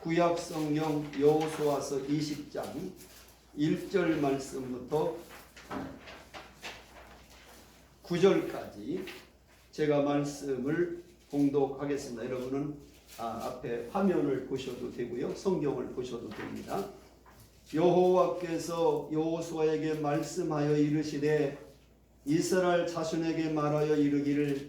구약 성경 여호수아서 20장 1절 말씀부터 9절까지 제가 말씀을 봉독하겠습니다. 여러분은 앞에 화면을 보셔도 되고요, 성경을 보셔도 됩니다. 여호와께서 여호수아에게 말씀하여 이르시되 이스라엘 자손에게 말하여 이르기를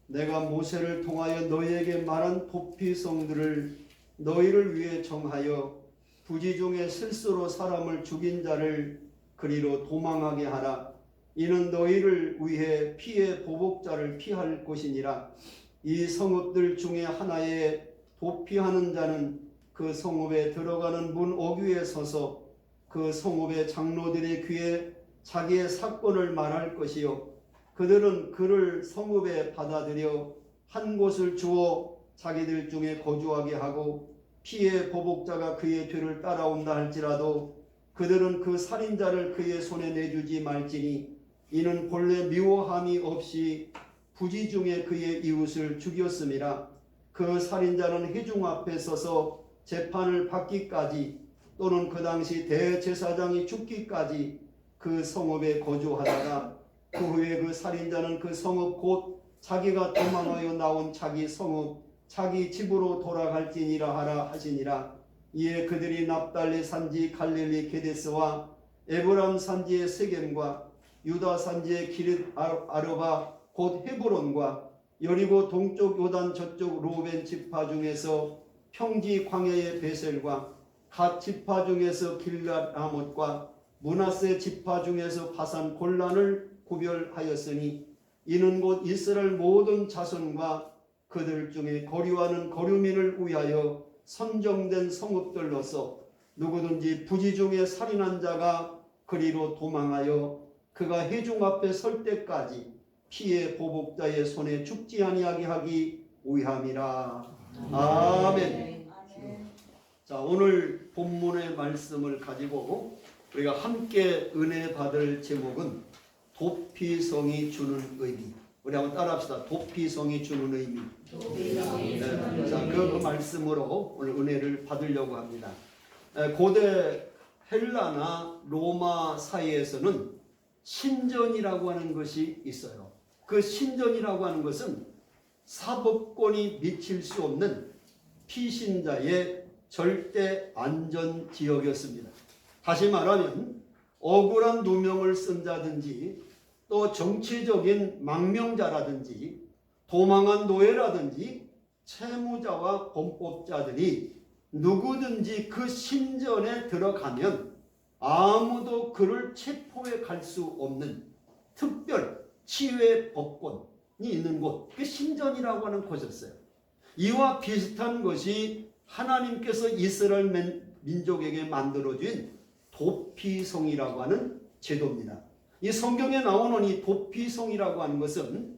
내가 모세를 통하여 너희에게 말한 도피성들을 너희를 위해 정하여 부지 중에 실수로 사람을 죽인 자를 그리로 도망하게 하라. 이는 너희를 위해 피의 보복자를 피할 것이니라. 이 성읍들 중에 하나에 도피하는 자는 그 성읍에 들어가는 문 어귀에 서서 그 성읍의 장로들의 귀에 자기의 사건을 말할 것이요 그들은 그를 성읍에 받아들여 한 곳을 주어 자기들 중에 거주하게 하고 피의 보복자가 그의 뒤를 따라온다 할지라도 그들은 그 살인자를 그의 손에 내주지 말지니 이는 본래 미워함이 없이 부지 중에 그의 이웃을 죽였음이라. 그 살인자는 회중 앞에 서서 재판을 받기까지 또는 그 당시 대제사장이 죽기까지 그 성읍에 거주하다가 그 후에 그 살인자는 그 성읍 곧 자기가 도망하여 나온 자기 성읍 자기 집으로 돌아갈지니라 하라 하시니라. 이에 그들이 납달리 산지 갈릴리 게데스와 에브람 산지의 세겜과 유다 산지의 기럇 아르바 곧 헤브론과 여리고 동쪽 요단 저쪽 루벤 지파 중에서 평지 광야의 베셀과 갓 지파 중에서 길앗 라못과 므낫세 지파 중에서 바산 골란을 구별하였으니 이는 곧 이스라엘 모든 자손과 그들 중에 거류하는 거류민을 위하여 선정된 성읍들로서 누구든지 부지 중에 살인한 자가 그리로 도망하여 그가 회중 앞에 설 때까지 피의 보복자의 손에 죽지 아니하게 하기 위함이라. 아멘. 자, 오늘 본문의 말씀을 가지고 우리가 함께 은혜 받을 제목은 도피성이 주는 의미. 우리 한번 따라합시다. 도피성이 주는 의미. 자, 그 말씀으로 오늘 은혜를 받으려고 합니다. 고대 헬라나 로마 사이에서는 신전이라고 하는 것이 있어요. 그 신전이라고 하는 것은 사법권이 미칠 수 없는 피신자의 절대 안전 지역이었습니다. 다시 말하면 억울한 누명을 쓴 자든지 또 정치적인 망명자라든지 도망한 노예라든지 채무자와 범법자들이 누구든지 그 신전에 들어가면 아무도 그를 체포해 갈 수 없는 특별 치유의 법권이 있는 곳, 그 신전이라고 하는 곳이었어요. 이와 비슷한 것이 하나님께서 이스라엘 민족에게 만들어준 도피성이라고 하는 제도입니다. 이 성경에 나오는 이 도피성이라고 하는 것은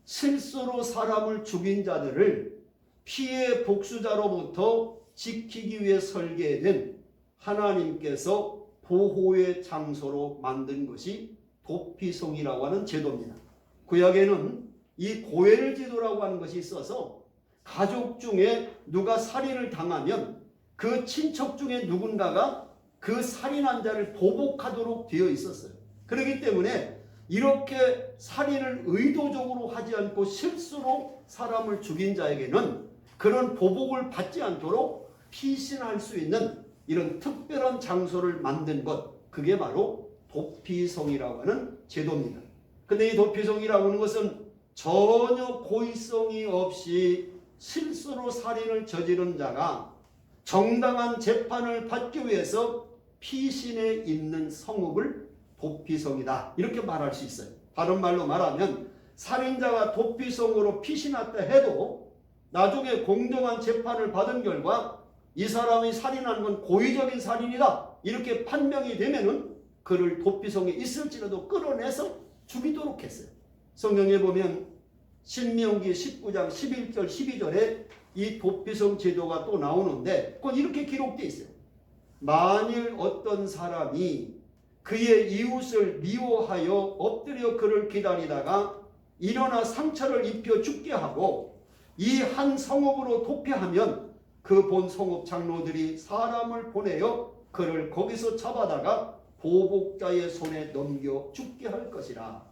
실수로 사람을 죽인 자들을 피해 복수자로부터 지키기 위해 설계된 하나님께서 보호의 장소로 만든 것이 도피성이라고 하는 제도입니다. 구약에는 이 고엘 제도라고 하는 것이 있어서 가족 중에 누가 살인을 당하면 그 친척 중에 누군가가 그 살인한 자를 보복하도록 되어 있었어요. 그렇기 때문에 이렇게 살인을 의도적으로 하지 않고 실수로 사람을 죽인 자에게는 그런 보복을 받지 않도록 피신할 수 있는 이런 특별한 장소를 만든 것, 그게 바로 도피성이라고 하는 제도입니다. 근데 이 도피성이라고 하는 것은 전혀 고의성이 없이 실수로 살인을 저지른 자가 정당한 재판을 받기 위해서 피신해 있는 성읍을 도피성이다, 이렇게 말할 수 있어요. 다른 말로 말하면 살인자가 도피성으로 피신했다 해도 나중에 공정한 재판을 받은 결과 이 사람이 살인한 건 고의적인 살인이다, 이렇게 판명이 되면은 그를 도피성에 있을지라도 끌어내서 죽이도록 했어요. 성경에 보면 신명기 19장 11절 12절에 이 도피성 제도가 또 나오는데 그건 이렇게 기록되어 있어요. 만일 어떤 사람이 그의 이웃을 미워하여 엎드려 그를 기다리다가 일어나 상처를 입혀 죽게 하고 이 한 성읍으로 도피하면 그 그 본 성읍 장로들이 사람을 보내어 그를 거기서 잡아다가 보복자의 손에 넘겨 죽게 할 것이라.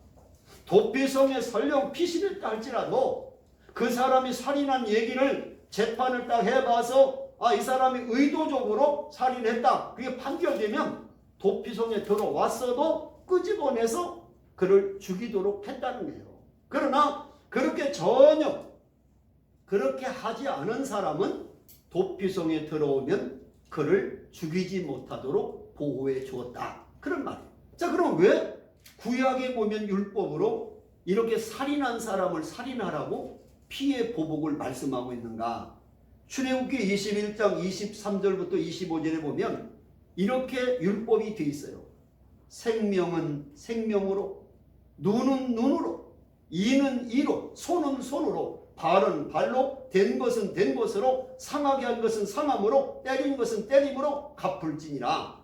도피성에 설령 피신했다 할지라도 그 사람이 살인한 얘기를 재판을 딱 해봐서 이 사람이 의도적으로 살인했다, 그게 판결되면 도피성에 들어왔어도 끄집어내서 그를 죽이도록 했다는 거예요. 그러나 그렇게 전혀 그렇게 하지 않은 사람은 도피성에 들어오면 그를 죽이지 못하도록 보호해 주었다, 그런 말이에요. 자, 그럼 왜 구약에 보면 율법으로 이렇게 살인한 사람을 살인하라고 피해 보복을 말씀하고 있는가? 출애굽기 21장 23절부터 25절에 보면 이렇게 율법이 되어 있어요. 생명은 생명으로, 눈은 눈으로, 이는 이로, 손은 손으로, 발은 발로, 된 것은 된 것으로, 상하게 한 것은 상함으로, 때린 것은 때림으로 갚을지니라.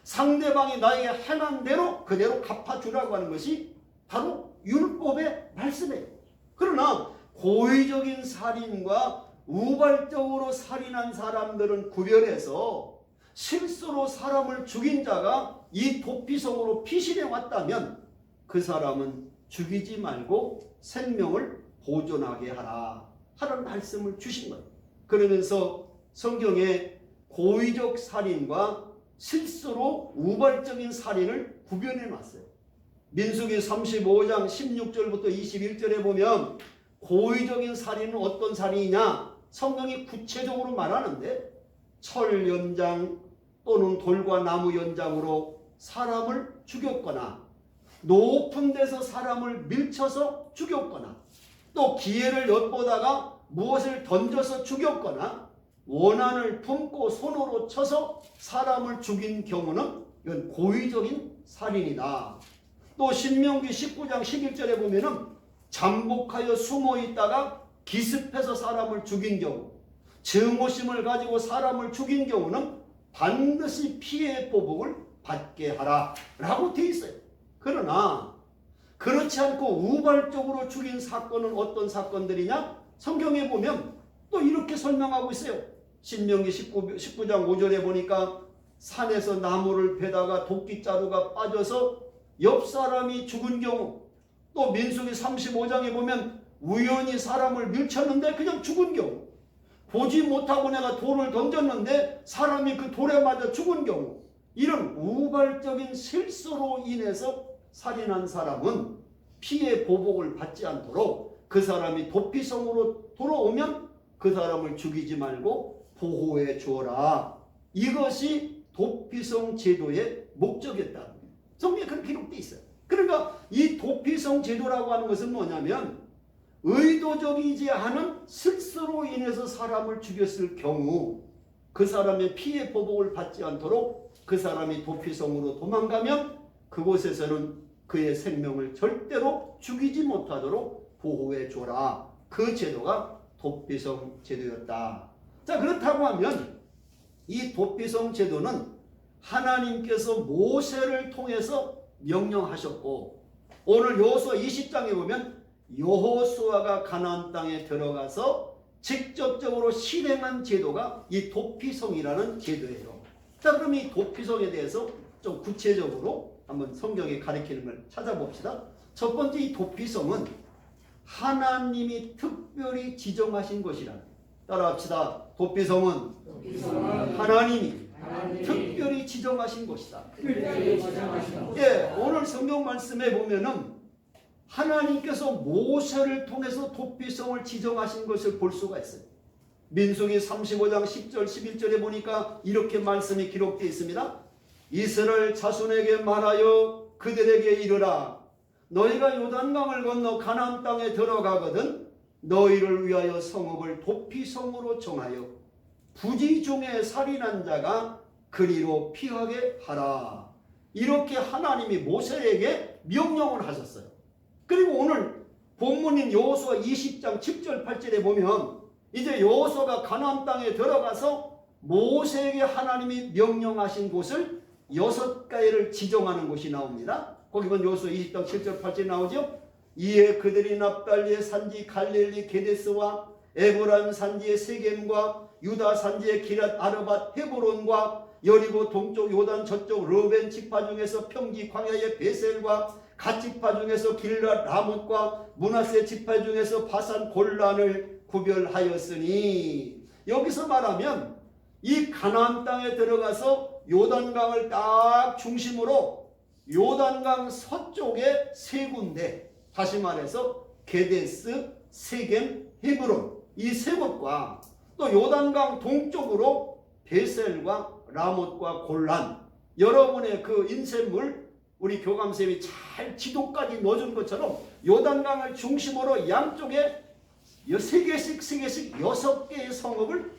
상대방이 나에게 행한 대로 그대로 갚아주라고 하는 것이 바로 율법의 말씀이에요. 그러나 고의적인 살인과 우발적으로 살인한 사람들은 구별해서 실수로 사람을 죽인 자가 이 도피성으로 피신해 왔다면 그 사람은 죽이지 말고 생명을 보존하게 하라 하는 말씀을 주신 거예요. 그러면서 성경에 고의적 살인과 실수로 우발적인 살인을 구별해 놨어요. 민수기 35장 16절부터 21절에 보면 고의적인 살인은 어떤 살인이냐? 성경이 구체적으로 말하는데 철 연장 또는 돌과 나무 연장으로 사람을 죽였거나 높은 데서 사람을 밀쳐서 죽였거나 또 기회를 엿보다가 무엇을 던져서 죽였거나 원한을 품고 손으로 쳐서 사람을 죽인 경우는 이건 고의적인 살인이다. 또 신명기 19장 11절에 보면은 잠복하여 숨어 있다가 기습해서 사람을 죽인 경우, 증오심을 가지고 사람을 죽인 경우는 반드시 피해 보복을 받게 하라 라고 되어 있어요. 그러나 그렇지 않고 우발적으로 죽인 사건은 어떤 사건들이냐? 성경에 보면 또 이렇게 설명하고 있어요. 신명기 19장 5절에 보니까 산에서 나무를 베다가 도끼자루가 빠져서 옆 사람이 죽은 경우, 또 민수기 35장에 보면 우연히 사람을 밀쳤는데 그냥 죽은 경우, 보지 못하고 내가 돌을 던졌는데 사람이 그 돌에 맞아 죽은 경우, 이런 우발적인 실수로 인해서 살인한 사람은 피해 보복을 받지 않도록 그 사람이 도피성으로 돌아오면 그 사람을 죽이지 말고 보호해 주어라. 이것이 도피성 제도의 목적이었다. 성경에 그렇게 기록되어 있어요. 그러니까 이 도피성 제도라고 하는 것은 뭐냐면 의도적이지 않은 실수로 인해서 사람을 죽였을 경우 그 사람의 피해 보복을 받지 않도록 그 사람이 도피성으로 도망가면 그곳에서는 그의 생명을 절대로 죽이지 못하도록 보호해 줘라. 그 제도가 도피성 제도였다. 자, 그렇다고 하면 이 도피성 제도는 하나님께서 모세를 통해서 명령하셨고, 오늘 여호수아 20장에 보면 여호수아가 가나안 땅에 들어가서 직접적으로 실행한 제도가 이 도피성이라는 제도예요. 자, 그럼 이 도피성에 대해서 좀 구체적으로 한번 성경에 가리키는 걸 찾아봅시다. 첫 번째, 이 도피성은 하나님이 특별히 지정하신 것이라. 따라합시다. 도피성은 하나님이 특별히 지정하신 것이다. 예, 오늘 성경 말씀에 보면은 하나님께서 모세를 통해서 도피성을 지정하신 것을 볼 수가 있어요. 민수기 35장 10절 11절에 보니까 이렇게 말씀이 기록되어 있습니다. 이스라엘 자손에게 말하여 그들에게 이르라. 너희가 요단강을 건너 가나안 땅에 들어가거든 너희를 위하여 성읍을 도피성으로 정하여 부지 중에 살인한 자가 그리로 피하게 하라. 이렇게 하나님이 모세에게 명령을 하셨어요. 그리고 오늘 본문인 여호수아 20장 10절 8절에 보면 이제 여호수아가 가나안 땅에 들어가서 모세에게 하나님이 명령하신 곳을 6가지를 지정하는 곳이 나옵니다. 거기 보면 여호수아 20장 7절 8절 나오죠. 이에 그들이 납달리의 산지 갈릴리 게데스와 에브라임 산지의 세겜과 유다 산지의 기랏 아르밧 헤브론과 여리고 동쪽 요단 저쪽 르벤 지파 중에서 평지 광야의 베셀과 갓 지파 중에서 길랏 라못과 므낫세 지파 중에서 바산 골란을 구별하였으니, 여기서 말하면 이 가나안 땅에 들어가서 요단강을 딱 중심으로 요단강 서쪽에 세 군데, 다시 말해서 게데스, 세겜, 헤브론, 이 세 곳과 또 요단강 동쪽으로 베셀과 라못과 골란, 여러분의 그 인쇄물 우리 교감쌤이 잘 지도까지 넣어준 것처럼 요단강을 중심으로 양쪽에 세 개씩 6개의 성읍을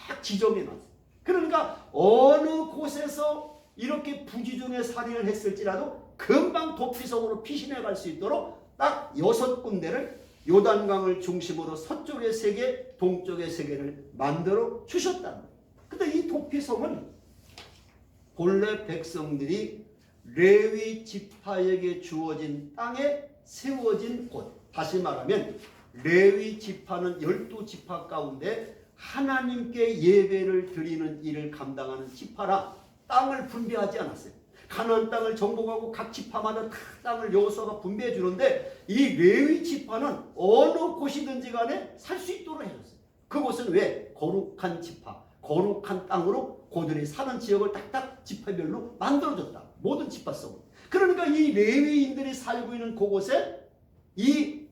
딱 지정해 놨어요. 그러니까 어느 곳에서 이렇게 부지중에 살인을 했을지라도 금방 도피성으로 피신해 갈 수 있도록 딱 6군데를 요단강을 중심으로 서쪽에 3개, 동쪽에 3개를 만들어 주셨다는 거예요. 근데 이 도피성은 본래 백성들이 레위 지파에게 주어진 땅에 세워진 곳, 다시 말하면 레위 지파는 12지파 가운데 하나님께 예배를 드리는 일을 감당하는 지파라 땅을 분배하지 않았어요. 가나안 땅을 정복하고 각 지파마다 큰 땅을 여호수아가 분배해 주는데 이 레위 지파는 어느 곳이든지 간에 살 수 있도록 해줬어요. 그곳은 왜? 거룩한 지파, 거룩한 땅으로 그들이 사는 지역을 딱딱 지파별로 만들어줬다. 모든 지파성으로. 그러니까 이 레위인들이 살고 있는 그곳에 이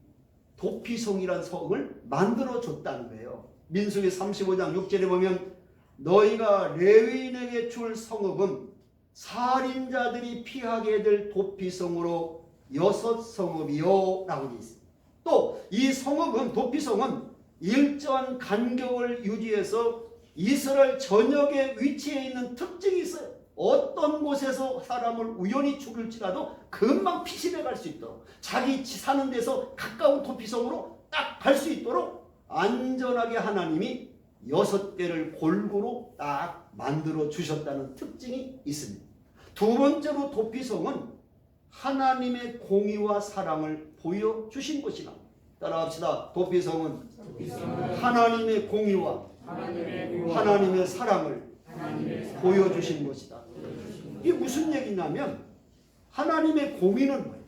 도피성이라는 성을 만들어줬다는 거예요. 민수기 35장 6절에 보면 너희가 레위인에게 줄 성읍은 살인자들이 피하게 될 도피성으로 6성읍이요 라고 되어 있습니다. 또 이 성읍은, 도피성은 일정한 간격을 유지해서 이스라엘 전역에 위치해 있는 특징이 있어요. 어떤 곳에서 사람을 우연히 죽일지라도 금방 피신해 갈 수 있도록, 자기 사는 데서 가까운 도피성으로 딱 갈 수 있도록 안전하게 하나님이 6개를 골고루 딱 만들어 주셨다는 특징이 있습니다. 두 번째로 도피성은 하나님의 공의와 사랑을 보여주신 것이다. 따라합시다. 도피성은 하나님의 공의와 하나님의 사랑을 보여주신 것이다. 이게 무슨 얘기냐면 하나님의 공의는 뭐예요?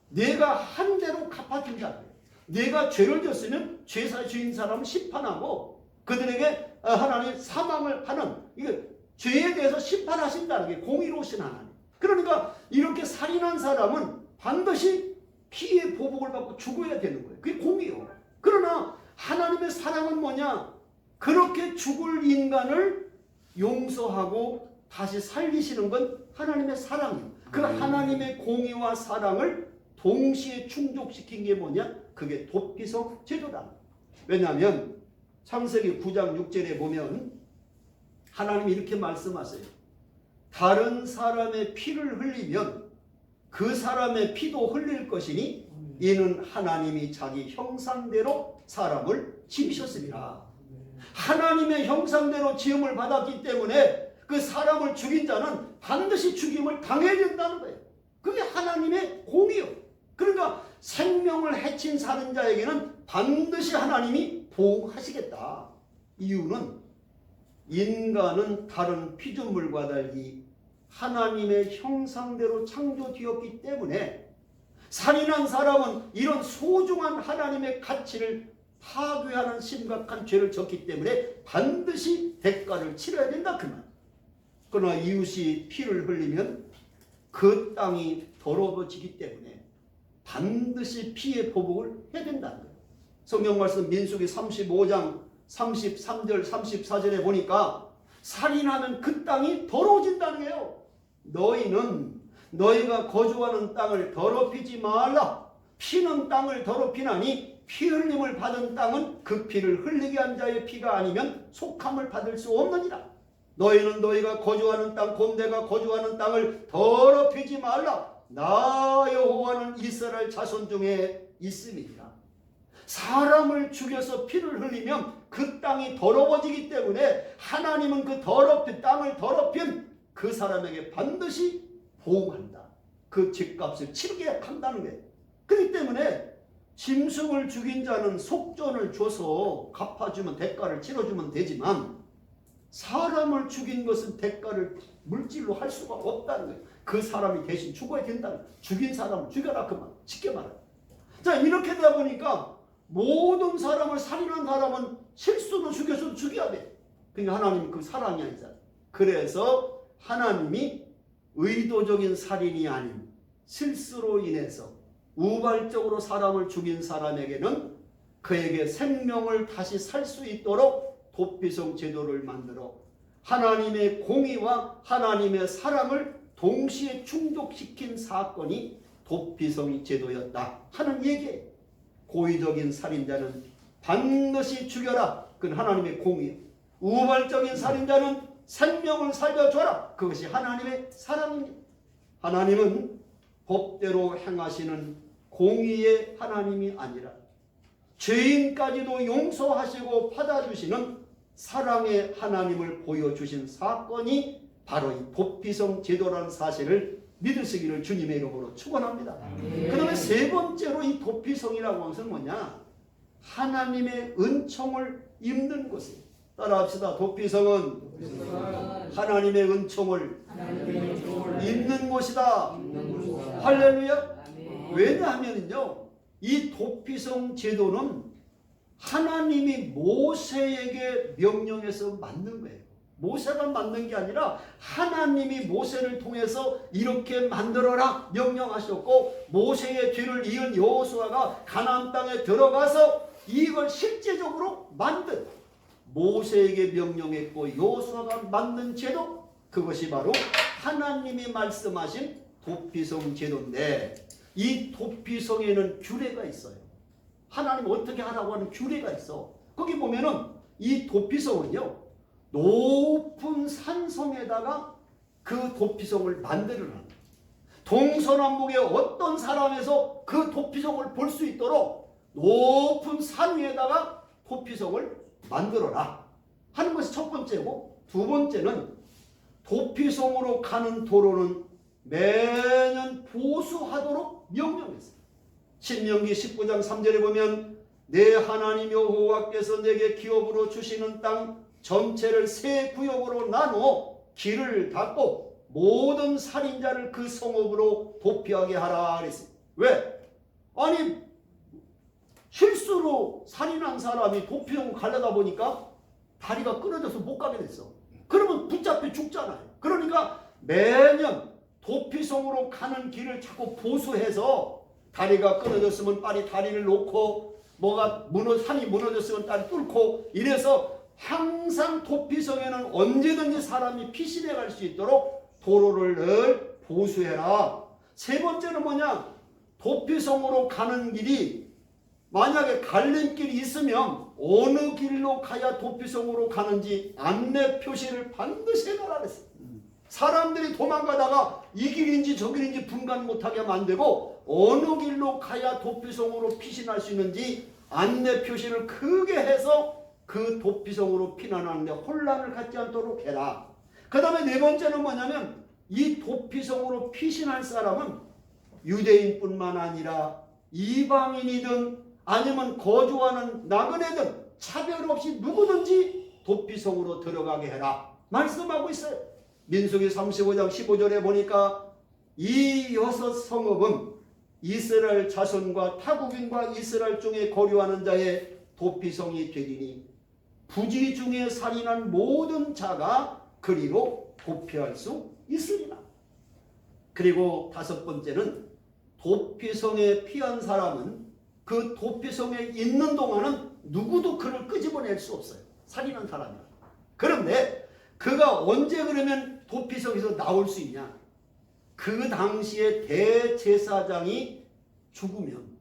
내가 한 대로 갚아준다. 내가 죄를 졌으면 죄인 사람을 심판하고 그들에게 하나님 사망을 하는, 이게 죄에 대해서 심판하신다는 게 공의로우신 하나님. 그러니까 이렇게 살인한 사람은 반드시 피의 보복을 받고 죽어야 되는 거예요. 그게 공의요. 그러나 하나님의 사랑은 뭐냐? 그렇게 죽을 인간을 용서하고 다시 살리시는 건 하나님의 사랑이에요. 그 하나님의 공의와 사랑을 동시에 충족시킨 게 뭐냐? 그게 도피성 제도다. 왜냐하면 창세기 9장 6절에 보면 하나님이 이렇게 말씀하세요. 다른 사람의 피를 흘리면 그 사람의 피도 흘릴 것이니 이는 하나님이 자기 형상대로 사람을 지으셨습니다. 하나님의 형상대로 지음을 받았기 때문에 그 사람을 죽인 자는 반드시 죽임을 당해야 된다는 거예요. 그게 하나님의 공의요. 그러니까 생명을 해친 살인자에게는 반드시 하나님이 보호하시겠다. 이유는 인간은 다른 피조물과 달리 하나님의 형상대로 창조되었기 때문에 살인한 사람은 이런 소중한 하나님의 가치를 파괴하는 심각한 죄를 졌기 때문에 반드시 대가를 치러야 된다 그 말. 그러나 이웃이 피를 흘리면 그 땅이 더러워지기 때문에 반드시 피의 보복을 해야 된다는 거예요. 성경 말씀 민수기 35장 33절 34절에 보니까 살인하면 그 땅이 더러워진다는 거예요. 너희는 너희가 거주하는 땅을 더럽히지 말라. 피는 땅을 더럽히나니 피 흘림을 받은 땅은 그 피를 흘리게 한 자의 피가 아니면 속함을 받을 수 없느니라. 너희는 너희가 거주하는 땅 곧 내가 거주하는 땅을 더럽히지 말라. 나 여호와는 이스라엘 자손 중에 있음이니라. 사람을 죽여서 피를 흘리면 그 땅이 더러워지기 때문에 하나님은 그 땅을 더럽힌 그 사람에게 반드시 보호한다. 그 죄값을 치르게 한다는 거예요. 그렇기 때문에 짐승을 죽인 자는 속전을 줘서 갚아주면 대가를 치러주면 되지만 사람을 죽인 것은 대가를 물질로 할 수가 없다는 거예요. 그 사람이 대신 죽어야 된다는 거예요. 죽인 사람을 죽여라 그만. 쉽게 말해. 자, 이렇게 되다 보니까 모든 사람을 살인한 사람은 실수로 죽여서도 죽여야 돼. 그러니까 하나님이 그 사랑이 아니잖아요. 그래서 하나님이 의도적인 살인이 아닌 실수로 인해서 우발적으로 사람을 죽인 사람에게는 그에게 생명을 다시 살 수 있도록 도피성 제도를 만들어 하나님의 공의와 하나님의 사랑을 동시에 충족시킨 사건이 도피성 제도였다 하는 얘기예요. 고의적인 살인자는 반드시 죽여라. 그건 하나님의 공의예요. 우발적인 살인자는 생명을 살려줘라. 그것이 하나님의 사랑입니다. 하나님은 법대로 행하시는 공의의 하나님이 아니라 죄인까지도 용서하시고 받아주시는 사랑의 하나님을 보여주신 사건이 바로 이 도피성 제도라는 사실을 믿으시기를 주님의 이름으로 축원합니다. 그 다음에 세 번째로 이 도피성이라고 하는 것은 뭐냐? 하나님의 은총을 입는 곳이에요. 따라합시다. 도피성은 하나님의 은총을 입는 곳이다. 할렐루야. 왜냐하면요, 이 도피성 제도는 하나님이 모세에게 명령해서 만든 거예요. 모세가 만든 게 아니라 하나님이 모세를 통해서 이렇게 만들어라 명령하셨고, 모세의 뒤를 이은 여호수아가 가나안 땅에 들어가서 이걸 실제적으로 만든, 모세에게 명령했고 여호수아가 만든 제도, 그것이 바로 하나님이 말씀하신 도피성 제도인데, 이 도피성에는 규례가 있어요. 하나님 어떻게 하라고 하는 규례가 있어. 거기 보면은 이 도피성은요, 높은 산성에다가 그 도피성을 만들어놔. 동서남북의 어떤 사람에서 그 도피성을 볼 수 있도록 높은 산 위에다가 도피성을 만들어라 하는 것이 첫 번째고, 두 번째는 도피성으로 가는 도로는 매년 보수하도록 명령했어요. 신명기 19장 3절에 보면 내 하나님 여호와께서 내게 기업으로 주시는 땅 전체를 세 구역으로 나누어 길을 닫고 모든 살인자를 그 성읍으로 도피하게 하라 그랬어요. 왜? 아니 실수로 살인한 사람이 도피성 가려다 보니까 다리가 끊어져서 못 가게 됐어. 그러면 붙잡혀 죽잖아요. 그러니까 매년 도피성으로 가는 길을 자꾸 보수해서 다리가 끊어졌으면 빨리 다리를 놓고, 뭐가 산이 무너졌으면 다리 뚫고, 이래서 항상 도피성에는 언제든지 사람이 피신해 갈 수 있도록 도로를 늘 보수해라. 세 번째는 뭐냐? 도피성으로 가는 길이 만약에 갈림길이 있으면 어느 길로 가야 도피성으로 가는지 안내 표시를 반드시 해놔라 그랬어요. 사람들이 도망가다가 이 길인지 저 길인지 분간 못하게 만들고, 어느 길로 가야 도피성으로 피신할 수 있는지 안내 표시를 크게 해서 그 도피성으로 피난하는데 혼란을 갖지 않도록 해라. 그 다음에 네 번째는 뭐냐면, 이 도피성으로 피신할 사람은 유대인뿐만 아니라 이방인이든 아니면 거주하는 나그네든 차별 없이 누구든지 도피성으로 들어가게 해라 말씀하고 있어요. 민수기 35장 15절에 보니까 이 6 성읍은 이스라엘 자손과 타국인과 이스라엘 중에 거류하는 자의 도피성이 되리니 부지 중에 살인한 모든 자가 그리로 도피할 수 있으리라. 그리고 다섯 번째는 도피성에 피한 사람은 그 도피성에 있는 동안은 누구도 그를 끄집어낼 수 없어요. 살인한 사람이라. 그런데 그가 언제 그러면 도피성에서 나올 수 있냐? 그 당시에 대제사장이 죽으면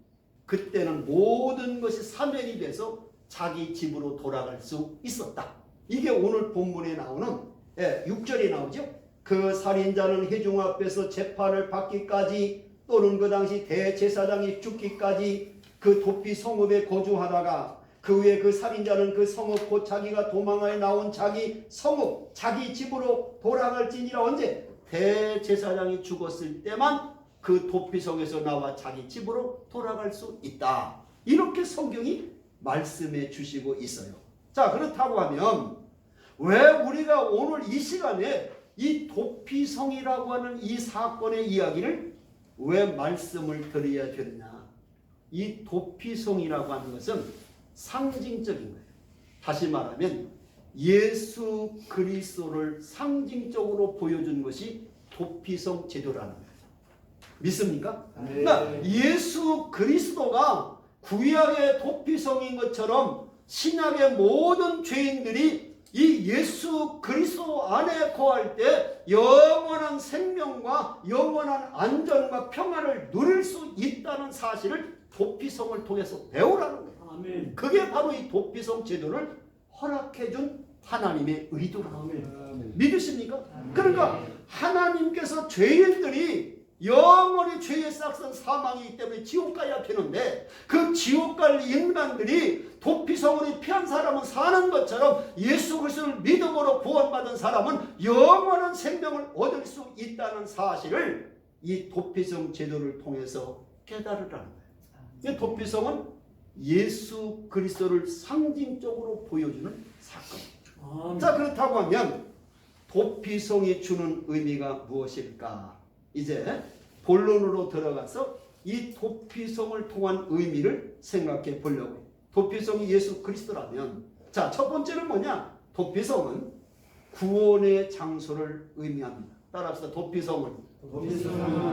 그때는 모든 것이 사멸이 돼서 자기 집으로 돌아갈 수 있었다. 이게 오늘 본문에 나오는 6절에 나오죠. 그 살인자는 회중 앞에서 재판을 받기까지 또는 그 당시 대제사장이 죽기까지 그 도피 성읍에 거주하다가 그 후에 그 살인자는 그 성읍 곧 자기가 도망하여 나온 자기 성읍 자기 집으로 돌아갈지니라. 언제? 대제사장이 죽었을 때만 그 도피성에서 나와 자기 집으로 돌아갈 수 있다. 이렇게 성경이 말씀해 주시고 있어요. 자, 그렇다고 하면 왜 우리가 오늘 이 시간에 이 도피성이라고 하는 이 사건의 이야기를 왜 말씀을 드려야 되느냐? 이 도피성이라고 하는 것은 상징적인 거예요. 다시 말하면 예수 그리스도를 상징적으로 보여준 것이 도피성 제도라는 거예요. 믿습니까? 네. 그러니까 예수 그리스도가 구약의 도피성인 것처럼 신약의 모든 죄인들이 이 예수 그리스도 안에 거할 때 영원한 생명과 영원한 안전과 평안을 누릴 수 있다는 사실을 도피성을 통해서 배우라는 거예요. 아멘. 그게 바로 이 도피성 제도를 허락해준 하나님의 의도라고. 아멘. 믿으십니까? 그러니까 하나님께서 죄인들이 영원히 죄의 싹은 사망이기 때문에 지옥 가야 되는데 그 지옥 갈 인간들이 도피성으로 피한 사람은 사는 것처럼 예수 그리스도를 믿음으로 구원받은 사람은 영원한 생명을 얻을 수 있다는 사실을 이 도피성 제도를 통해서 깨달으라는 거예요. 이 도피성은 예수 그리스도를 상징적으로 보여주는 사건입니다. 자, 그렇다고 하면 도피성이 주는 의미가 무엇일까? 이제 본론으로 들어가서 이 도피성을 통한 의미를 생각해 보려고 해요. 도피성이 예수 그리스도라면, 자, 첫 번째는 뭐냐? 도피성은 구원의 장소를 의미합니다. 따라합시다. 도피성은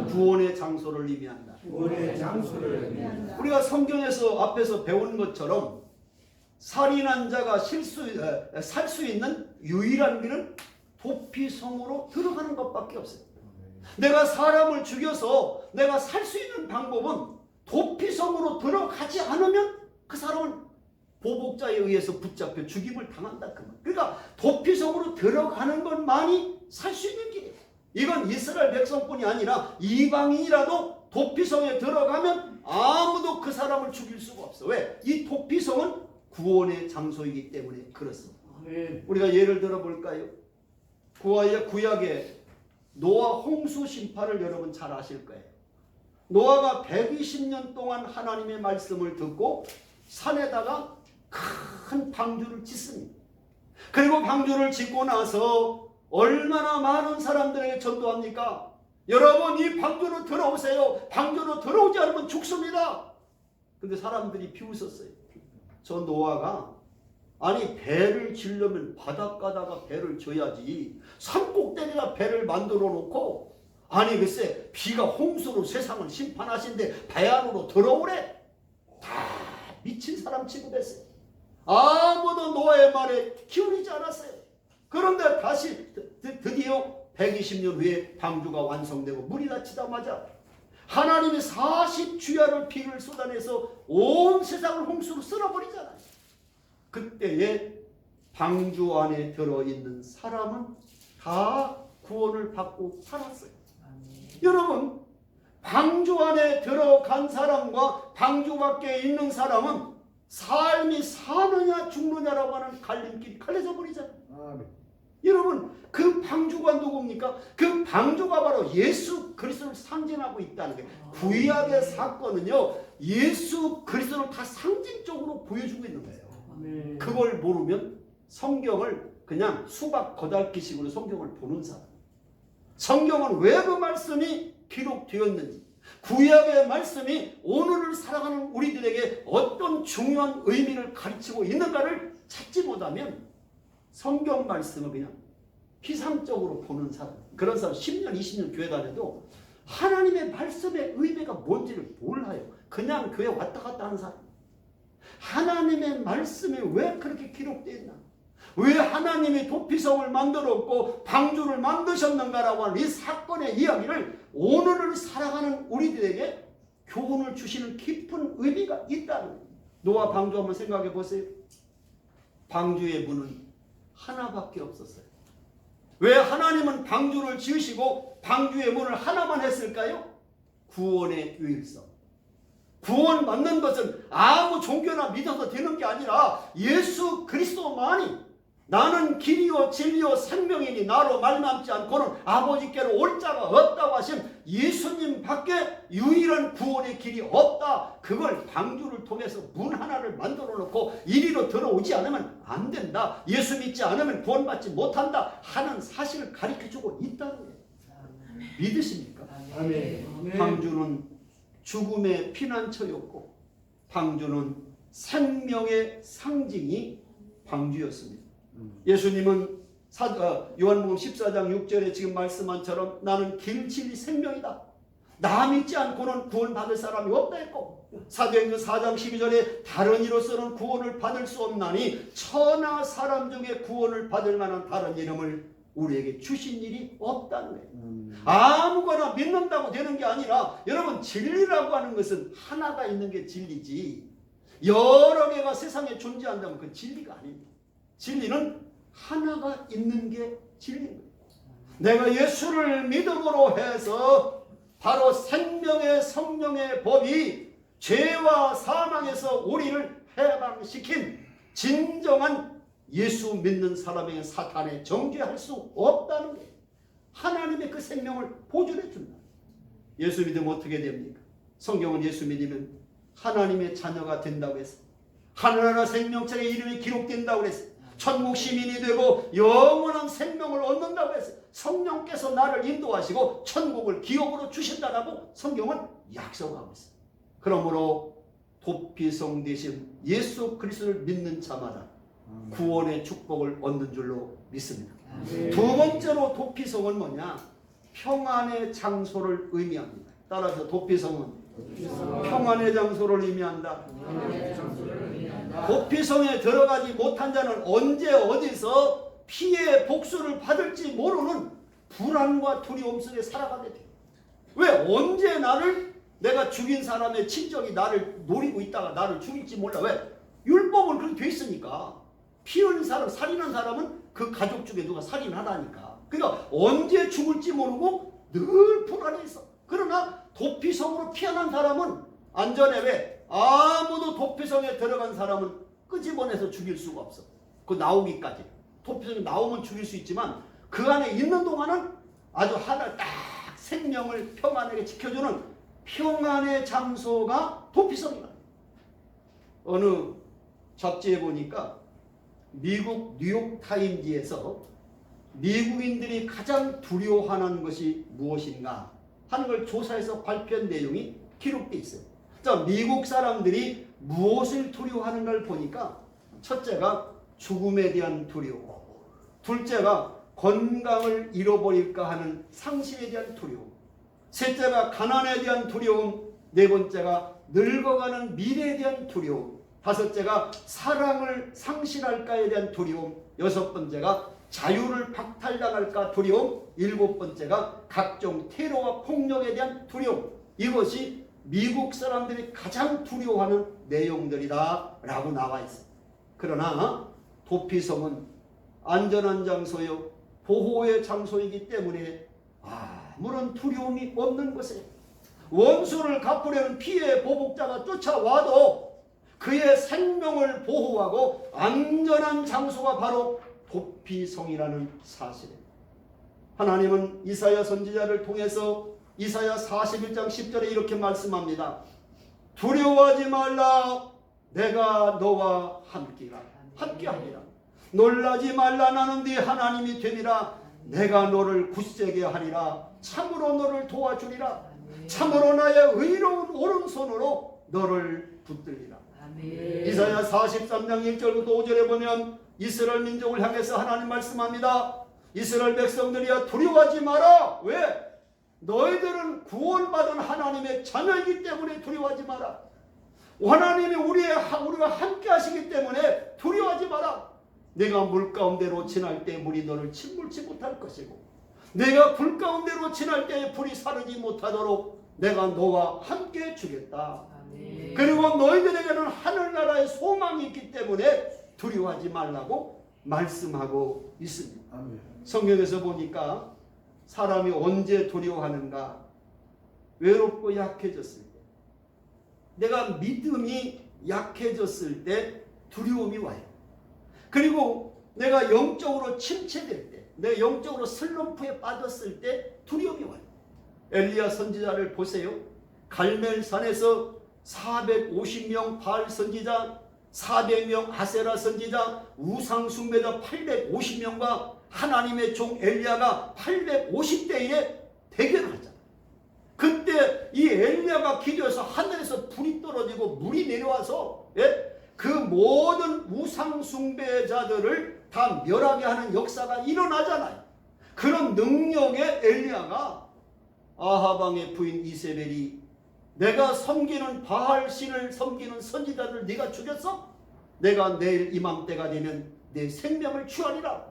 구원의 장소를 의미한다. 구원의 장소를 의미한다. 우리가 성경에서 앞에서 배운 것처럼 살인한 자가 살 수 있는 유일한 길은 도피성으로 들어가는 것밖에 없어요. 내가 사람을 죽여서 내가 살 수 있는 방법은 도피성으로 들어가지 않으면 그 사람은 보복자에 의해서 붙잡혀 죽임을 당한다. 그러니까 도피성으로 들어가는 것만이 살 수 있는 길이에요. 이건 이스라엘 백성뿐이 아니라 이방인이라도 도피성에 들어가면 아무도 그 사람을 죽일 수가 없어. 왜? 이 도피성은 구원의 장소이기 때문에 그렇습니다. 우리가 예를 들어 볼까요? 구약의 노아 홍수 심판을 여러분 잘 아실 거예요. 노아가 120년 동안 하나님의 말씀을 듣고 산에다가 큰 방주를 짓습니다. 그리고 방주를 짓고 나서 얼마나 많은 사람들에게 전도합니까? 여러분, 이 방주로 들어오세요. 방주로 들어오지 않으면 죽습니다. 근데 사람들이 비웃었어요. 저 노아가 아니 배를 지려면 바닷가다가 배를 져야지 산 꼭대기에다 배를 만들어 놓고 아니 글쎄 비가 홍수로 세상을 심판하신데 배 안으로 들어오래. 다 미친 사람 취급했어요. 아무도 노아의 말에 기울이지 않았어요. 그런데 다시 드디어 120년 후에 방주가 완성되고 물이 닫히자마자 하나님이 40주야를 비를 쏟아내서 온 세상을 홍수로 쓸어버리잖아요. 그때에 방주 안에 들어있는 사람은 다 구원을 받고 살았어요. 여러분, 방주 안에 들어간 사람과 방주 밖에 있는 사람은 삶이 사느냐 죽느냐라고 하는 갈림길이 갈려져 버리잖아요. 여러분, 그 방주가 누굽니까? 그 방주가 바로 예수 그리스도를 상징하고 있다는 거예요. 구약의 사건은요, 예수 그리스도를 다 상징적으로 보여주고 있는 거예요. 그걸 모르면 성경을 그냥 수박 거달기식으로 성경을 보는 사람. 성경은 왜 그 말씀이 기록되었는지, 구약의 말씀이 오늘을 살아가는 우리들에게 어떤 중요한 의미를 가르치고 있는가를 찾지 못하면 성경 말씀을 그냥 피상적으로 보는 사람, 그런 사람 10년 20년 교회 다녀도 하나님의 말씀의 의미가 뭔지를 몰라요. 그냥 교회 왔다 갔다 하는 사람. 하나님의 말씀이 왜 그렇게 기록되어 있나? 왜 하나님이 도피성을 만들었고 방주를 만드셨는가라고 하는 이 사건의 이야기를 오늘을 살아가는 우리들에게 교훈을 주시는 깊은 의미가 있다는 거예요. 노아 방주 한번 생각해 보세요. 방주의 문은 하나밖에 없었어요. 왜 하나님은 방주를 지으시고 방주의 문을 하나만 했을까요? 구원의 유일성. 구원 받는 것은 아무 종교나 믿어도 되는 게 아니라 예수 그리스도만이 나는 길이요 진리요 생명이니 나로 말미암지 않고는 아버지께로 올 자가 없다고 하신 예수님 밖에 유일한 구원의 길이 없다. 그걸 방주를 통해서 문 하나를 만들어 놓고 이리로 들어오지 않으면 안 된다. 예수 믿지 않으면 구원받지 못한다 하는 사실을 가르쳐주고 있다는 거예요. 믿으십니까? 아멘. 방주는 죽음의 피난처였고 방주는 생명의 상징이 방주였습니다. 예수님은 요한복음 14장 6절에 지금 말씀한 처럼 나는 길 진리 생명이다. 나 믿지 않고는 구원받을 사람이 없다 했고 사도행전 4장 12절에 다른 이로서는 구원을 받을 수 없나니 천하 사람 중에 구원을 받을 만한 다른 이름을 우리에게 주신 일이 없다는 거예요. 아무거나 믿는다고 되는 게 아니라 여러분 진리라고 하는 것은 하나가 있는 게 진리지 여러 개가 세상에 존재한다면 그 진리가 아닙니다. 진리는 하나가 있는 게 진리입니다. 내가 예수를 믿음으로 해서 바로 생명의 성령의 법이 죄와 사망에서 우리를 해방시킨 진정한 예수 믿는 사람에게 사탄에 정죄할 수 없다는 거예요. 하나님의 그 생명을 보존해 준다. 예수 믿으면 어떻게 됩니까? 성경은 예수 믿으면 하나님의 자녀가 된다고 했어요. 하늘나라 생명책에 이름이 기록된다고 했어요. 천국 시민이 되고 영원한 생명을 얻는다고 했어요. 성령께서 나를 인도하시고 천국을 기업으로 주신다라고 성경은 약속하고 있어요. 그러므로 도피성 되신 예수 그리스도를 믿는 자마다 구원의 축복을 얻는 줄로 믿습니다. 두 번째로 도피성은 뭐냐? 평안의 장소를 의미합니다. 따라서 도피성은 평안의 장소를 의미한다. 도피성에 들어가지 못한 자는 언제 어디서 피해 복수를 받을지 모르는 불안과 두려움 속에 살아가게 돼요. 왜? 언제 내가 죽인 사람의 친척이 나를 노리고 있다가 나를 죽일지 몰라. 왜? 율법은 그렇게 돼 있으니까. 피 흘린 사람, 살인한 사람은 그 가족 중에 누가 살인하다니까. 그러니까 언제 죽을지 모르고 늘 불안해 있어. 그러나 도피성으로 피어난 사람은 안전해. 왜? 아무도 도피성에 들어간 사람은 끄집어내서 죽일 수가 없어. 그 나오기까지. 도피성에 나오면 죽일 수 있지만 그 안에 있는 동안은 아주 하나 딱 생명을 평안하게 지켜주는 평안의 장소가 도피성이다. 어느 잡지에 보니까 미국 뉴욕타임즈에서 미국인들이 가장 두려워하는 것이 무엇인가 하는 걸 조사해서 발표한 내용이 기록되어 있어요. 자, 미국 사람들이 무엇을 두려워하는가를 보니까 첫째가 죽음에 대한 두려움, 둘째가 건강을 잃어버릴까 하는 상실에 대한 두려움, 셋째가 가난에 대한 두려움, 네 번째가 늙어가는 미래에 대한 두려움, 다섯째가 사랑을 상실할까에 대한 두려움, 여섯 번째가 자유를 박탈당할까 두려움, 일곱 번째가 각종 테러와 폭력에 대한 두려움. 이것이 미국 사람들이 가장 두려워하는 내용들이다 라고 나와 있어요. 그러나 도피성은 안전한 장소요 보호의 장소이기 때문에 아무런 두려움이 없는 것이에요. 원수를 갚으려는 피해 보복자가 쫓아와도 그의 생명을 보호하고 안전한 장소가 바로 도피성이라는 사실입니다. 하나님은 이사야 선지자를 통해서 이사야 41장 10절에 이렇게 말씀합니다. 두려워하지 말라. 내가 너와 함께하리라. 놀라지 말라. 나는 네 하나님이 됨이라. 내가 너를 굳세게 하리라. 참으로 너를 도와주리라. 참으로 나의 의로운 오른손으로 너를 붙들리라. 이사야 43장 1절부터 5절에 보면 이스라엘 민족을 향해서 하나님 말씀합니다. 이스라엘 백성들이야 두려워하지 마라. 왜? 너희들은 구원받은 하나님의 자녀이기 때문에 두려워하지 마라. 하나님이 우리와 함께 하시기 때문에 두려워하지 마라. 내가 물 가운데로 지날 때 물이 너를 침몰치 못할 것이고 내가 불 가운데로 지날 때 불이 사르지 못하도록 내가 너와 함께 주겠다. 그리고 너희들에게는 하늘나라의 소망이 있기 때문에 두려워하지 말라고 말씀하고 있습니다. 성경에서 보니까 사람이 언제 두려워하는가? 외롭고 약해졌을 때, 내가 믿음이 약해졌을 때 두려움이 와요. 그리고 내가 영적으로 침체될 때, 내가 영적으로 슬럼프에 빠졌을 때 두려움이 와요. 엘리야 선지자를 보세요. 갈멜산에서 450명 바알 선지자, 400명 아세라 선지자, 우상 숭배자 850명과 하나님의 종 엘리야가 850대1의 대결을 하잖아요. 그때 이 엘리야가 기도해서 하늘에서 불이 떨어지고 물이 내려와서 그 모든 우상 숭배자들을 다 멸하게 하는 역사가 일어나잖아요. 그런 능력의 엘리야가 아하방의 부인 이세벨이 내가 섬기는 바알 신을 섬기는 선지자들 네가 죽였어? 내가 내일 이맘때가 되면 내 생명을 취하리라.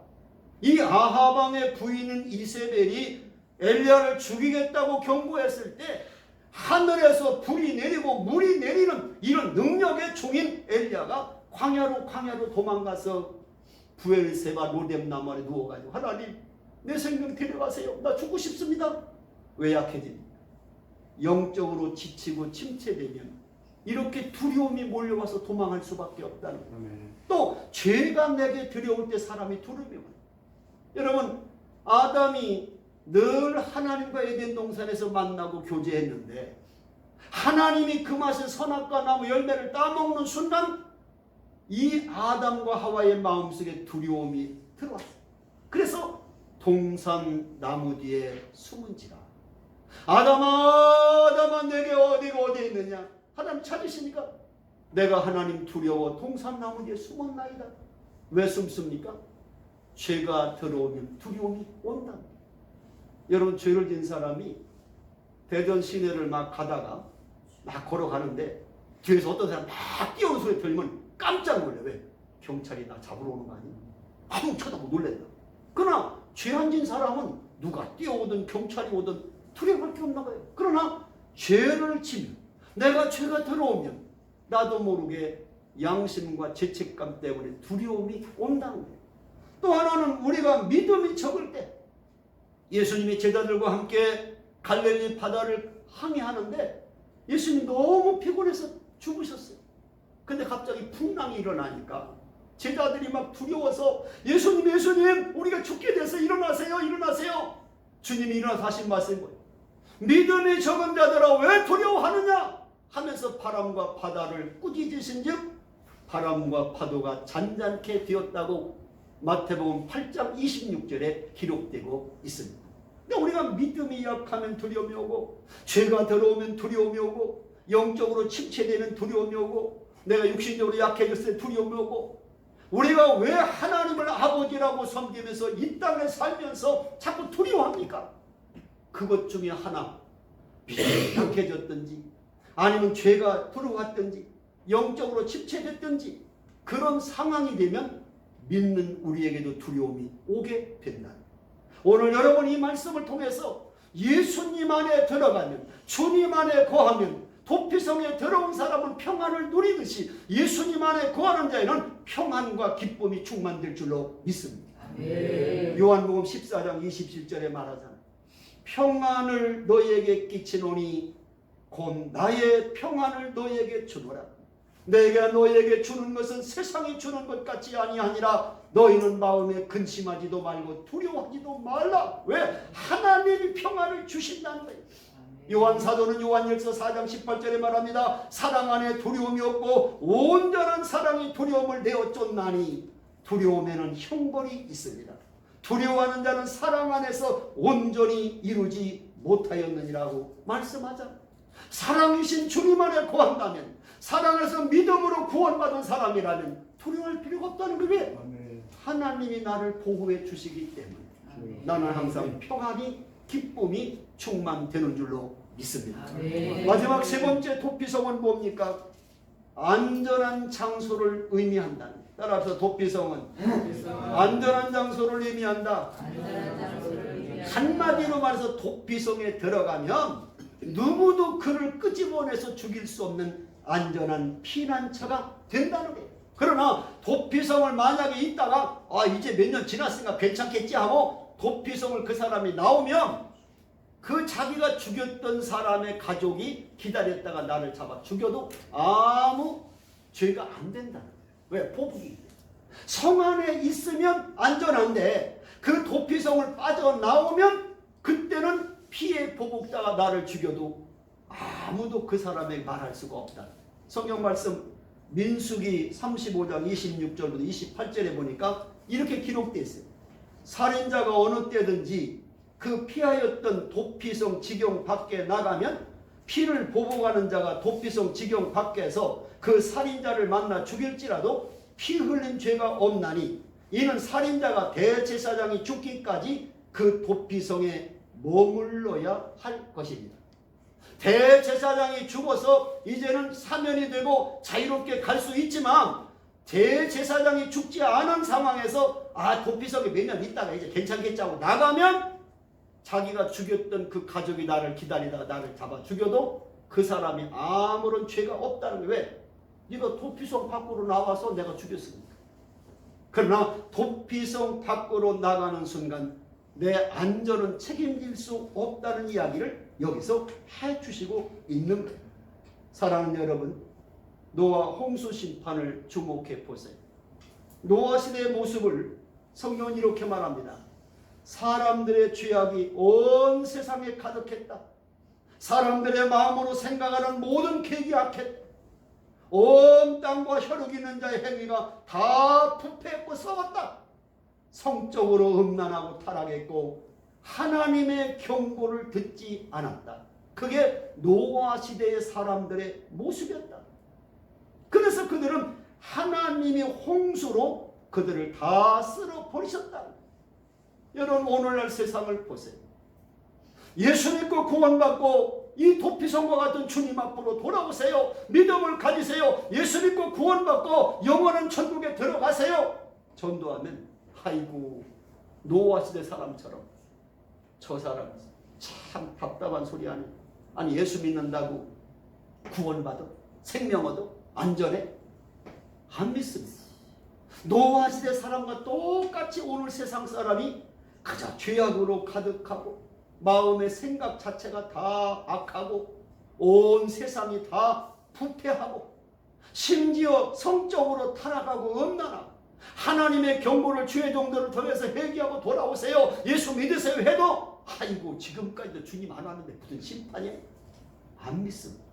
이 아하방의 부인은 이세벨이 엘리야를 죽이겠다고 경고했을 때 하늘에서 불이 내리고 물이 내리는 이런 능력의 종인 엘리야가 광야로 도망가서 부엘세바 로뎀 나무 아래 누워가지고 하나님 내 생명 데려가세요. 나 죽고 싶습니다. 왜 약해집니까? 영적으로 지치고 침체되면 이렇게 두려움이 몰려와서 도망할 수밖에 없다는 거예요. 또 죄가 내게 들여올 때 사람이 두려움이 와요. 여러분 아담이 늘 하나님과 에덴 동산에서 만나고 교제했는데 하나님이 그 맛의 선악과 나무 열매를 따먹는 순간 이 아담과 하와의 마음속에 두려움이 들어왔어요. 그래서 동산 나무 뒤에 숨은지라. 아담아 내게 어디가 어디 있느냐? 하나님 찾으시니까 내가 하나님 두려워 동산 나무 뒤에 숨었나이다. 왜 숨습니까? 죄가 들어오면 두려움이 온다. 여러분 죄를 지은 사람이 대전 시내를 막 가다가 막 걸어가는데 뒤에서 어떤 사람 막 뛰어오는 소리 들으면 깜짝 놀래. 왜? 경찰이 나 잡으러 오는 거 아니야? 아무 쳐다보고 놀란다. 그러나 죄 안 진 사람은 누가 뛰어오든 경찰이 오든 두려워할 게 없나 봐요. 그러나 죄를 지면 내가 죄가 들어오면 나도 모르게 양심과 죄책감 때문에 두려움이 온다는 거예요. 또 하나는 우리가 믿음이 적을 때 예수님이 제자들과 함께 갈릴리 바다를 항해하는데 예수님 너무 피곤해서 죽으셨어요. 근데 갑자기 풍랑이 일어나니까 제자들이 막 두려워서 예수님 우리가 죽게 돼서 일어나세요. 주님이 일어나서 하신 말씀이 뭐예요? 믿음이 적은 자들아 왜 두려워하느냐 하면서 바람과 바다를 꾸짖으신즉 바람과 파도가 잔잔케 되었다고 마태복음 8장 26절에 기록되고 있습니다. 근데 우리가 믿음이 약하면 두려움이 오고 죄가 들어오면 두려움이 오고 영적으로 침체되면 두려움이 오고 내가 육신적으로 약해졌을 때 두려움이 오고 우리가 왜 하나님을 아버지라고 섬기면서 이 땅에 살면서 자꾸 두려워합니까? 그것 중에 하나 믿음이 약해졌든지 아니면 죄가 들어왔든지 영적으로 침체됐든지 그런 상황이 되면 믿는 우리에게도 두려움이 오게 된다. 오늘 여러분 이 말씀을 통해서 예수님 안에 들어가면 주님 안에 거하면 도피성에 들어온 사람은 평안을 누리듯이 예수님 안에 거하는 자에는 평안과 기쁨이 충만될 줄로 믿습니다. 아멘. 요한복음 14장 27절에 말하잖아요. 평안을 너희에게 끼치노니 곧 나의 평안을 너희에게 주노라. 내가 너희에게 주는 것은 세상이 주는 것 같이 아니하니라. 너희는 마음에 근심하지도 말고 두려워하지도 말라. 왜? 하나님이 평안을 주신다는 거예요. 요한사도는 요한일서 4장 18절에 말합니다. 사랑 안에 두려움이 없고 온전한 사랑이 두려움을 내어 쫓나니 두려움에는 형벌이 있습니다. 두려워하는 자는 사랑 안에서 온전히 이루지 못하였느니라고 말씀하잖아요. 사랑이신 주님 안에 거한다면 사랑 안에서 믿음으로 구원받은 사람이라면 두려워할 필요가 없다는 거예요. 하나님이 나를 보호해 주시기 때문에 나는 항상 평안이 기쁨이 충만되는 줄로 믿습니다. 마지막 세 번째 도피성은 뭡니까? 안전한 장소를 의미한다. 따라서 도피성은 안전한 장소를 의미한다. 한마디로 말해서 도피성에 들어가면 누구도 그를 끄집어내서 죽일 수 없는 안전한 피난처가 된다는 거예요. 그러나 도피성을 만약에 있다가 이제 몇 년 지났으니까 괜찮겠지 하고 도피성을 그 사람이 나오면 그 자기가 죽였던 사람의 가족이 기다렸다가 나를 잡아 죽여도 아무 죄가 안 된다는 거예요. 왜? 보복이기 때문에. 성 안에 있으면 안전한데 그 도피성을 빠져나오면 그때는 피해 보복자가 나를 죽여도 아무도 그 사람에게 말할 수가 없다. 성경 말씀 민수기 35장 26절부터 28절에 보니까 이렇게 기록되어 있어요. 살인자가 어느 때든지 그 피하였던 도피성 지경 밖에 나가면 피를 보복하는 자가 도피성 지경 밖에서 그 살인자를 만나 죽일지라도 피 흘린 죄가 없나니 이는 살인자가 대제사장이 죽기까지 그 도피성에 머물러야 할 것입니다. 대제사장이 죽어서 이제는 사면이 되고 자유롭게 갈 수 있지만 대제사장이 죽지 않은 상황에서 도피성에 몇 년 있다가 이제 괜찮겠지 하고 나가면 자기가 죽였던 그 가족이 나를 기다리다가 나를 잡아 죽여도 그 사람이 아무런 죄가 없다는 거예요. 왜? 네가 도피성 밖으로 나와서 내가 죽였으니까. 그러나 도피성 밖으로 나가는 순간 내 안전은 책임질 수 없다는 이야기를 여기서 해주시고 있는 거예요. 사랑하는 여러분, 노아 홍수 심판을 주목해 보세요. 노아 시대의 모습을 성경은 이렇게 말합니다. 사람들의 죄악이 온 세상에 가득했다. 사람들의 마음으로 생각하는 모든 계획이 악했다. 온 땅과 혈육 있는 자의 행위가 다 부패했고 썩었다. 성적으로 음란하고 타락했고 하나님의 경고를 듣지 않았다. 그게 노아 시대의 사람들의 모습이었다. 그래서 그들은 하나님의 홍수로 그들을 다 쓸어버리셨다. 여러분, 오늘날 세상을 보세요. 예수 믿고 구원받고 이 도피성과 같은 주님 앞으로 돌아오세요. 믿음을 가지세요. 예수 믿고 구원받고 영원한 천국에 들어가세요. 전도하면 아이고, 노아 시대 사람처럼 저 사람 참 답답한 소리 하네. 아니, 예수 믿는다고 구원받아? 생명 얻어? 안전해? 안 믿습니다. 노아 시대 사람과 똑같이 오늘 세상 사람이 그저 죄악으로 가득하고 마음의 생각 자체가 다 악하고 온 세상이 다 부패하고 심지어 성적으로 타락하고 음란하고 하나님의 경고를 주의 종들을 통해서 회개하고 돌아오세요. 예수 믿으세요 해도 아이고, 지금까지도 주님 안 왔는데 무슨 심판이야? 안 믿습니다.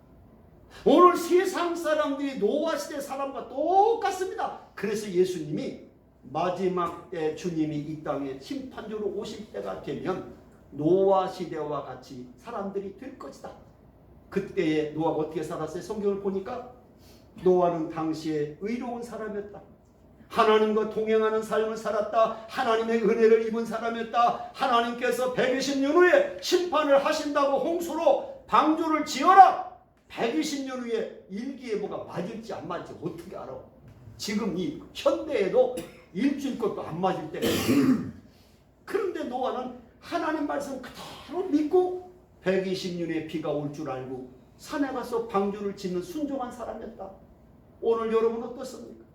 오늘 세상 사람들이 노아 시대 사람과 똑같습니다. 그래서 예수님이 마지막 때 주님이 이 땅에 심판주로 오실 때가 되면 노아 시대와 같이 사람들이 될 것이다. 그때에 노아가 어떻게 살았어요? 성경을 보니까 노아는 당시에 의로운 사람이었다. 하나님과 동행하는 삶을 살았다. 하나님의 은혜를 입은 사람이었다. 하나님께서 120년 후에 심판을 하신다고 홍수로 방주를 지어라. 120년 후에 일기예보가 맞을지 안 맞을지 어떻게 알아? 지금 이 현대에도 일주일 것도 안 맞을 때가 있어요. 그런데 노아는 하나님 말씀 그대로 믿고 120년 후에 비가 올 줄 알고 산에 가서 방주를 짓는 순종한 사람이었다. 오늘 여러분 어떻습니까?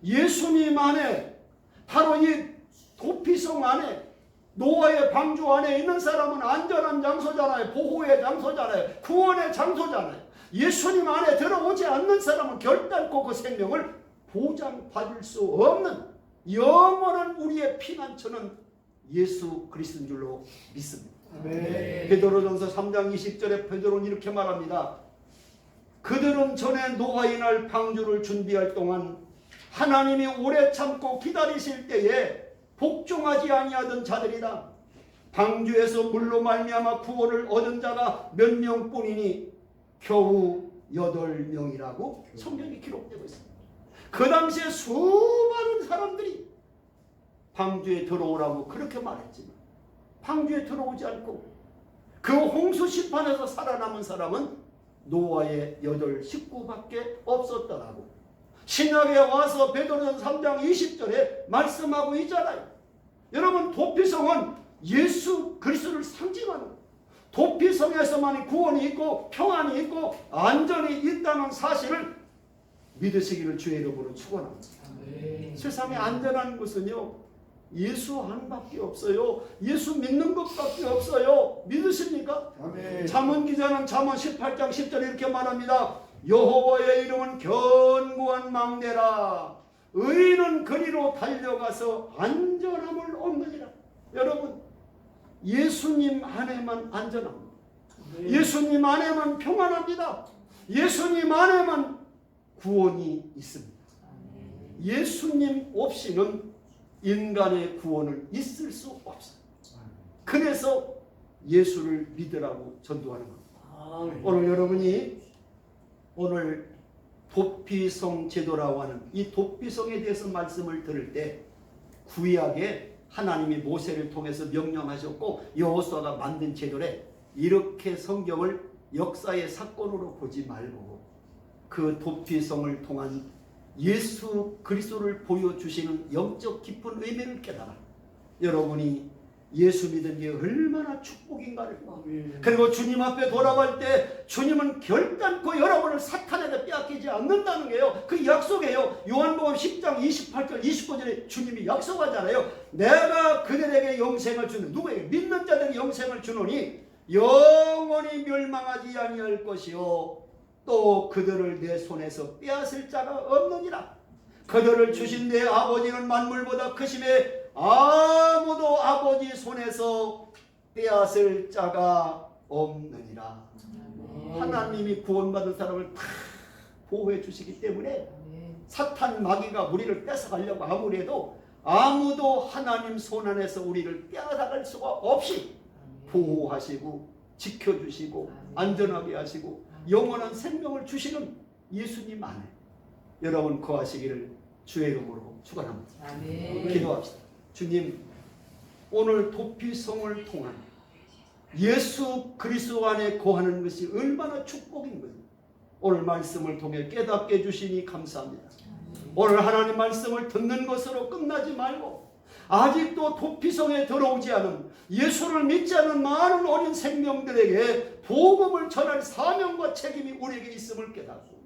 예수님 안에, 바로 이 도피성 안에, 노아의 방주 안에 있는 사람은 안전한 장소잖아요. 보호의 장소잖아요. 구원의 장소잖아요. 예수님 안에 들어오지 않는 사람은 결단코 그 생명을 보장받을 수 없는 영원한 우리의 피난처는 예수 그리스도인 줄로 믿습니다. 베드로전서 3장 20절에 베드로는 이렇게 말합니다. 그들은 전에 노아의 날 방주를 준비할 동안 하나님이 오래 참고 기다리실 때에 복종하지 아니하던 자들이다. 방주에서 물로 말미암아 구원을 얻은 자가 몇 명뿐이니 겨우 8명이라고 성경이 기록되고 있습니다. 그 당시에 수많은 사람들이 방주에 들어오라고 그렇게 말했지만 방주에 들어오지 않고 그 홍수 심판에서 살아남은 사람은 노아의 8 식구밖에 없었더라고. 신약에 와서 베드로전서 3장 20절에 말씀하고 있잖아요. 여러분, 도피성은 예수 그리스도를 상징하는, 도피성에서만이 구원이 있고 평안이 있고 안전이 있다는 사실을 믿으시기를 주의 이름으로 축원합니다. 세상에 안전한 것은요, 예수 하나밖에 없어요. 예수 믿는 것밖에 없어요. 믿으십니까? 아멘. 잠언 기자는 잠언 18장 10절에 이렇게 말합니다. 여호와의 이름은 견고한 망대라. 의인은 거리로 달려가서 안전함을 얻느니라. 여러분, 예수님 안에만 안전합니다. 예수님 안에만 평안합니다. 예수님 안에만 구원이 있습니다. 예수님 없이는 인간의 구원은 있을 수 없어요. 그래서 예수를 믿으라고 전도하는 겁니다. 오늘 여러분이 오늘 도피성 제도라고 하는 이 도피성에 대해서 말씀을 들을 때 구약에 하나님이 모세를 통해서 명령하셨고 여호수아가 만든 제도래, 이렇게 성경을 역사의 사건으로 보지 말고 그 도피성을 통한 예수 그리스도를 보여주시는 영적 깊은 의미를 깨달아 여러분이 예수 믿은 게 얼마나 축복인가를, 그리고 주님 앞에 돌아갈 때 주님은 결단코 여러분을 사탄에게 빼앗기지 않는다는 게요, 그 약속이에요. 요한복음 10장 28절 29절에 주님이 약속하잖아요. 내가 그들에게 영생을 주는, 누구에게? 믿는 자들에게 영생을 주노니 영원히 멸망하지 아니할 것이요 또 그들을 내 손에서 빼앗을 자가 없느니라. 그들을 주신 내 아버지는 만물보다 크심에 아무도 아버지 손에서 빼앗을 자가 없느니라. 하나님이 구원받은 사람을 다 보호해 주시기 때문에 사탄 마귀가 우리를 뺏어가려고 아무래도 아무도 하나님 손 안에서 우리를 빼앗아갈 수가 없이 보호하시고 지켜주시고 안전하게 하시고 영원한 생명을 주시는 예수님 안에 여러분 거하시기를 주의 이름으로 축원합니다. 기도합시다. 주님, 오늘 도피성을 통한 예수 그리스도 안에 거하는 것이 얼마나 축복인 것입니다. 오늘 말씀을 통해 깨닫게 해주시니 감사합니다. 오늘 하나님 말씀을 듣는 것으로 끝나지 말고 아직도 도피성에 들어오지 않은, 예수를 믿지 않은 많은 어린 생명들에게 복음을 전할 사명과 책임이 우리에게 있음을 깨닫고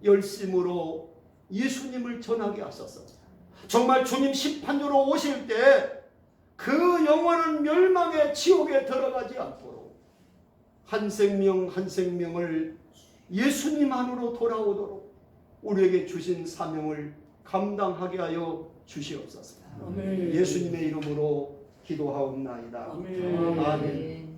열심으로 예수님을 전하게 하소서. 정말 주님 심판으로 오실 때 그 영원한 멸망의 지옥에 들어가지 않도록 한 생명 한 생명을 예수님 안으로 돌아오도록 우리에게 주신 사명을 감당하게 하여 주시옵소서. 예수님의 이름으로 기도하옵나이다. 아멘.